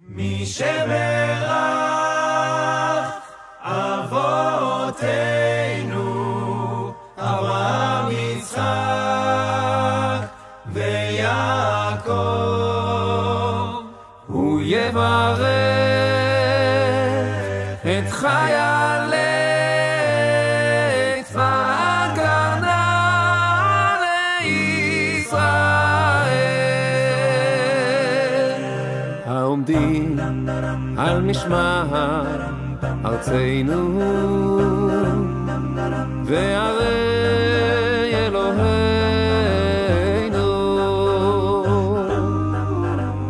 מי שברך אבותינו אברהם יצחק ויעקב הוא יברך את חיילי צבא הגנה לישראל העומדים על משמר ארצנו וערי אלוהינו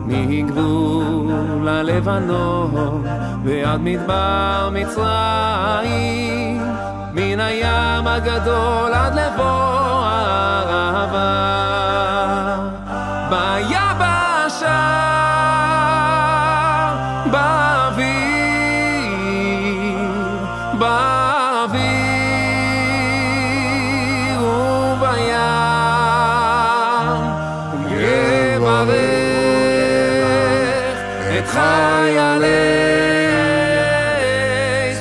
מגבול הלבנון ועד מדבר מצרים מן הים הגדול עד לבוא הערבה ביבשה באוויר ובים יברך את חיילי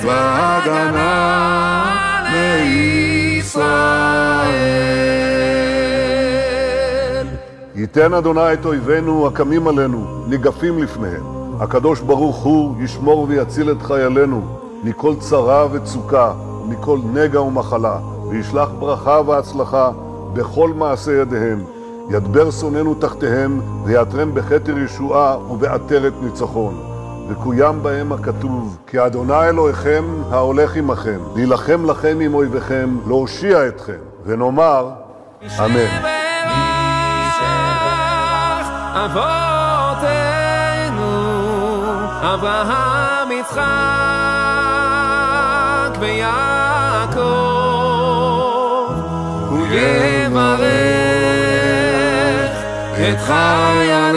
צבא הגנה לישראל. ייתן אדוני את אויבינו הקמים עלינו ניגפים לפניהם. הקדוש ברוך הוא ישמור ויציל את חיילינו מכל צרה וצוקה ומכל נגע ומחלה, וישלח ברכה והצלחה בכל מעשה ידיהם. ידבר שונאינו תחתיהם ויעטרם בכתר ישועה ובעטרת ניצחון. וקוים בהם הכתוב, כי אדוני אלוהיכם ההולך עמכם, להילחם לכם עם אויביכם, להושיע אתכם. ונאמר אמן. אברהם יצחק ויעקב הוא יברך את חיילי